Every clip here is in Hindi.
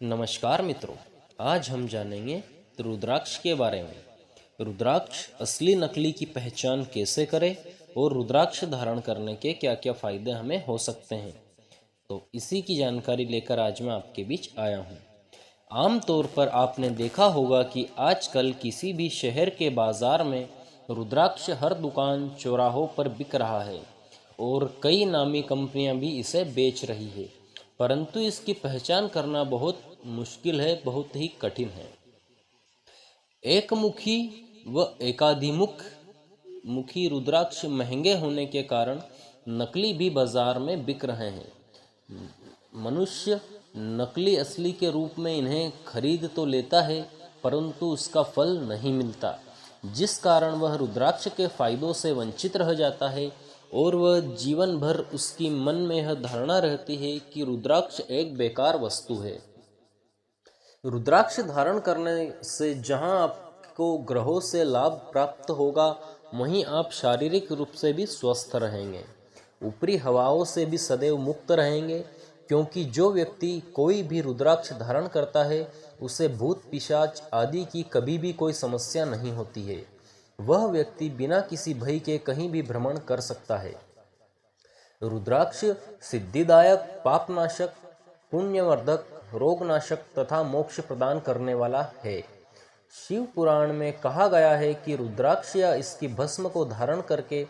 नमस्कार मित्रों, आज हम जानेंगे रुद्राक्ष के बारे में। रुद्राक्ष असली नकली की पहचान कैसे करें और रुद्राक्ष धारण करने के क्या क्या फायदे हमें हो सकते हैं, तो इसी की जानकारी लेकर आज मैं आपके बीच आया हूँ। आमतौर पर आपने देखा होगा कि आजकल किसी भी शहर के बाजार में रुद्राक्ष हर दुकान चौराहों पर बिक रहा है और कई नामी कंपनियां भी इसे बेच रही है, परंतु इसकी पहचान करना बहुत मुश्किल है, बहुत ही कठिन है। एकमुखी व एकाधिमुख मुखी रुद्राक्ष महंगे होने के कारण नकली भी बाजार में बिक रहे हैं। मनुष्य नकली असली के रूप में इन्हें खरीद तो लेता है, परंतु उसका फल नहीं मिलता, जिस कारण वह रुद्राक्ष के फायदों से वंचित रह जाता है और वह जीवन भर उसकी मन में यह धारणा रहती है कि रुद्राक्ष एक बेकार वस्तु है। रुद्राक्ष धारण करने से जहां आपको ग्रहों से लाभ प्राप्त होगा, वहीं आप शारीरिक रूप से भी स्वस्थ रहेंगे, ऊपरी हवाओं से भी सदैव मुक्त रहेंगे, क्योंकि जो व्यक्ति कोई भी रुद्राक्ष धारण करता है उसे भूत पिशाच आदि की कभी भी कोई समस्या नहीं होती है। वह व्यक्ति बिना किसी भय के कहीं भी भ्रमण कर सकता है। रुद्राक्ष सिद्धिदायक, पापनाशक, पुण्यवर्धक, रोगनाशक तथा मोक्ष प्रदान करने वाला है। शिव पुराण में कहा गया है कि रुद्राक्ष या इसकी भस्म को धारण करके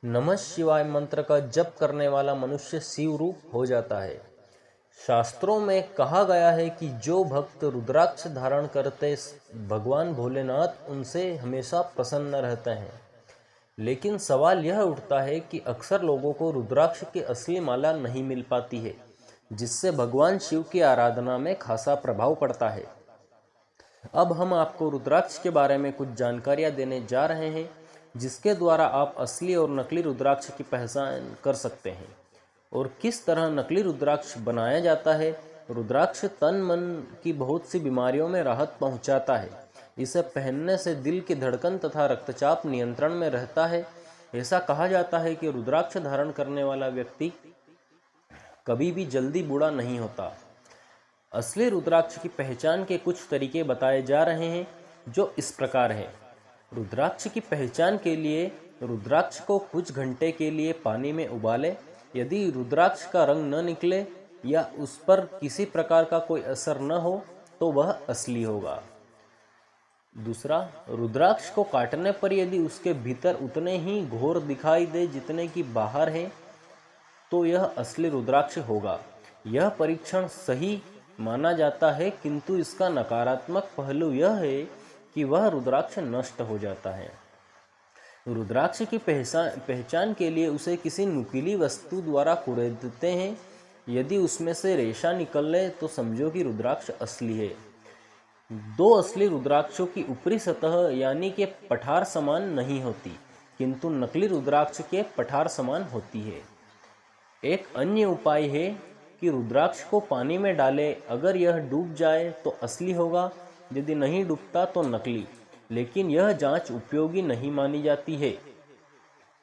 नमः शिवाय मंत्र का जप करने वाला मनुष्य शिव रूप हो जाता है। शास्त्रों में कहा गया है कि जो भक्त रुद्राक्ष धारण करते भगवान भोलेनाथ उनसे हमेशा प्रसन्न रहते हैं। लेकिन सवाल यह उठता है कि अक्सर लोगों को रुद्राक्ष की असली माला नहीं मिल पाती है, जिससे भगवान शिव की आराधना में खासा प्रभाव पड़ता है। अब हम आपको रुद्राक्ष के बारे में कुछ जानकारियां देने जा रहे हैं, जिसके द्वारा आप असली और नकली रुद्राक्ष की पहचान कर सकते हैं और किस तरह नकली रुद्राक्ष बनाया जाता है। रुद्राक्ष तन मन की बहुत सी बीमारियों में राहत पहुंचाता है। इसे पहनने से दिल की धड़कन तथा रक्तचाप नियंत्रण में रहता है। ऐसा कहा जाता है कि रुद्राक्ष धारण करने वाला व्यक्ति कभी भी जल्दी बूढ़ा नहीं होता। असली रुद्राक्ष की पहचान के कुछ तरीके बताए जा रहे हैं, जो इस प्रकार है। रुद्राक्ष की पहचान के लिए रुद्राक्ष को कुछ घंटे के लिए पानी में उबालें। यदि रुद्राक्ष का रंग न निकले या उस पर किसी प्रकार का कोई असर न हो तो वह असली होगा। दूसरा, रुद्राक्ष को काटने पर यदि उसके भीतर उतने ही घोर दिखाई दे जितने की बाहर है, तो यह असली रुद्राक्ष होगा। यह परीक्षण सही माना जाता है, किंतु इसका नकारात्मक पहलू यह है कि वह रुद्राक्ष नष्ट हो जाता है। रुद्राक्ष की पहचान के लिए उसे किसी नुकीली वस्तु द्वारा कुरेदते हैं। यदि उसमें से रेशा निकले तो समझो कि रुद्राक्ष असली है। दो असली रुद्राक्षों की ऊपरी सतह यानी कि पठार समान नहीं होती, किंतु नकली रुद्राक्ष के पठार समान होती है। एक अन्य उपाय है कि रुद्राक्ष को पानी में डालें। अगर यह डूब जाए तो असली होगा, यदि नहीं डूबता तो नकली। लेकिन यह जांच उपयोगी नहीं मानी जाती है,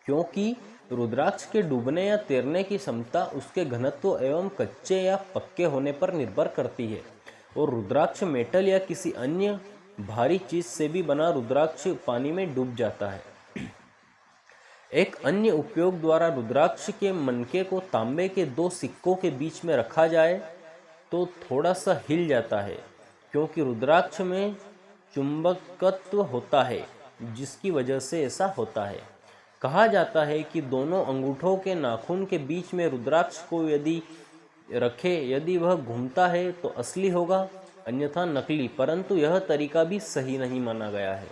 क्योंकि रुद्राक्ष के डूबने या तैरने की क्षमता उसके घनत्व एवं कच्चे या पक्के होने पर निर्भर करती है, और रुद्राक्ष मेटल या किसी अन्य भारी चीज से भी बना रुद्राक्ष पानी में डूब जाता है। एक अन्य उपयोग द्वारा रुद्राक्ष के मनके को तांबे के दो सिक्कों के बीच में रखा जाए तो थोड़ा सा हिल जाता है, क्योंकि रुद्राक्ष में चुंबकत्व होता है, जिसकी वजह से ऐसा होता है। कहा जाता है कि दोनों अंगूठों के नाखून के बीच में रुद्राक्ष को यदि रखे, यदि वह घूमता है तो असली होगा, अन्यथा नकली, परंतु यह तरीका भी सही नहीं माना गया है।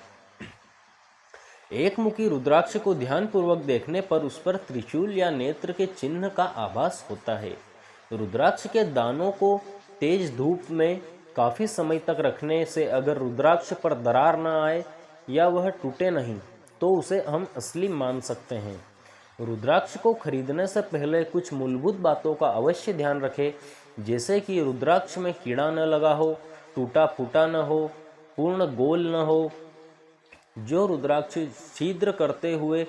एक मुखी रुद्राक्ष को ध्यानपूर्वक देखने पर उस पर त्रिशूल या नेत्र के चिन्ह का आभास होता है। रुद्राक्ष के दानों को तेज धूप में काफी समय तक रखने से अगर रुद्राक्ष पर दरार न आए या वह टूटे नहीं तो उसे हम असली मान सकते हैं। रुद्राक्ष को खरीदने से पहले कुछ मूलभूत बातों का अवश्य ध्यान रखें, जैसे कि रुद्राक्ष में कीड़ा न लगा हो, टूटा फूटा न हो, पूर्ण गोल न हो, जो रुद्राक्ष छिद्र करते हुए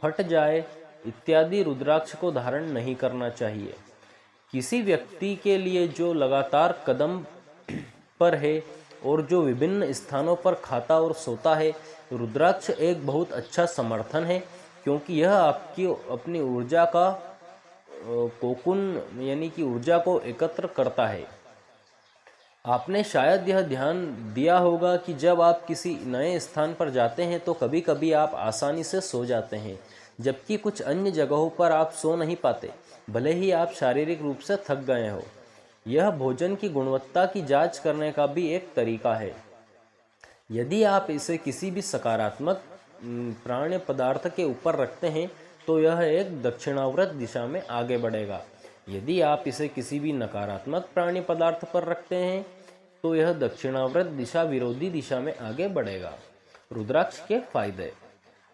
फट जाए इत्यादि रुद्राक्ष को धारण नहीं करना चाहिए। किसी व्यक्ति के लिए जो लगातार कदम पर है और जो विभिन्न स्थानों पर खाता और सोता है। रुद्राक्ष एक बहुत अच्छा समर्थन है, क्योंकि यह आपकी अपनी ऊर्जा का कोकुन यानी कि ऊर्जा को एकत्र करता है। आपने शायद यह ध्यान दिया होगा कि जब आप किसी नए स्थान पर जाते हैं तो कभी कभी आप आसानी से सो जाते हैं, जबकि कुछ अन्य जगहों पर आप सो नहीं पाते, भले ही आप शारीरिक रूप से थक गए हो। यह भोजन की गुणवत्ता की जांच करने का भी एक तरीका है। यदि आप इसे किसी भी सकारात्मक प्राण्य पदार्थ के ऊपर रखते हैं तो यह एक दक्षिणावर्त दिशा में आगे बढ़ेगा। यदि आप इसे किसी भी नकारात्मक प्राणी पदार्थ पर रखते हैं तो यह दक्षिणावर्त दिशा विरोधी दिशा में आगे बढ़ेगा। रुद्राक्ष के फायदे।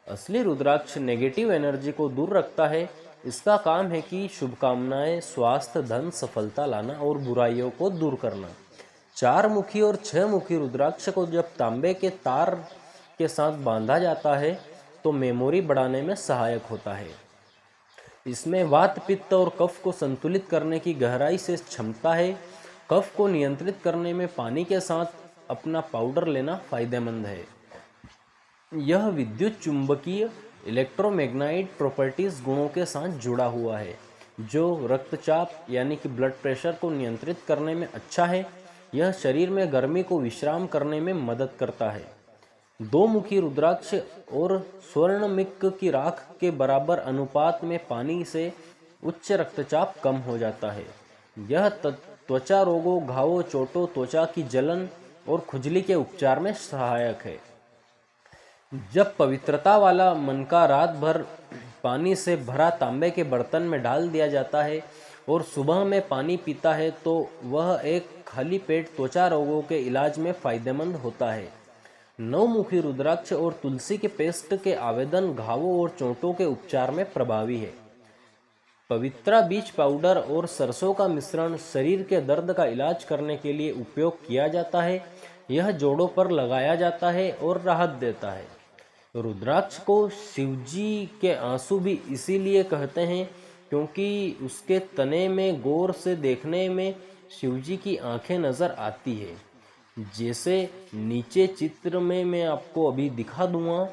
असली रुद्राक्ष नेगेटिव एनर्जी को दूर रखता है। इसका काम है कि शुभकामनाएं, स्वास्थ्य, धन, सफलता लाना और बुराइयों को दूर करना। 4 मुखी और 6 मुखी रुद्राक्ष को जब तांबे के तार के साथ बांधा जाता है तो मेमोरी बढ़ाने में सहायक होता है। इसमें वात, पित्त और कफ को संतुलित करने की गहराई से क्षमता है। कफ को नियंत्रित करने में पानी के साथ अपना पाउडर लेना फायदेमंद है। यह विद्युत चुंबकीय इलेक्ट्रोमैग्नेटिक प्रॉपर्टीज गुणों के साथ जुड़ा हुआ है, जो रक्तचाप यानी कि ब्लड प्रेशर को नियंत्रित करने में अच्छा है। यह शरीर में गर्मी को विश्राम करने में मदद करता है। 2 मुखी रुद्राक्ष और स्वर्णमिक की राख के बराबर अनुपात में पानी से उच्च रक्तचाप कम हो जाता है। यह त्वचा रोगों, घावों, चोटों, त्वचा की जलन और खुजली के उपचार में सहायक है। जब पवित्रता वाला मनका रात भर पानी से भरा तांबे के बर्तन में डाल दिया जाता है और सुबह में पानी पीता है तो वह एक खाली पेट त्वचा रोगों के इलाज में फायदेमंद होता है। 9 मुखी रुद्राक्ष और तुलसी के पेस्ट के आवेदन घावों और चोटों के उपचार में प्रभावी है। पवित्रा बीज पाउडर और सरसों का मिश्रण शरीर के दर्द का इलाज करने के लिए उपयोग किया जाता है। यह जोड़ों पर लगाया जाता है और राहत देता है। रुद्राक्ष को शिवजी के आंसू भी इसीलिए कहते हैं क्योंकि उसके तने में गौर से देखने में शिवजी की आंखें नजर आती है, जैसे नीचे चित्र में मैं आपको अभी दिखा दूंगा।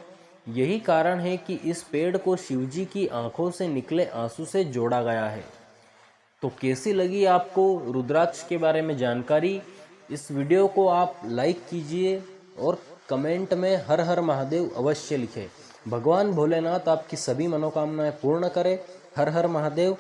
यही कारण है कि इस पेड़ को शिवजी की आंखों से निकले आंसू से जोड़ा गया है। तो कैसी लगी आपको रुद्राक्ष के बारे में जानकारी? इस वीडियो को आप लाइक कीजिए और कमेंट में हर हर महादेव अवश्य लिखें। भगवान भोलेनाथ आपकी सभी मनोकामनाएं पूर्ण करें। हर हर महादेव।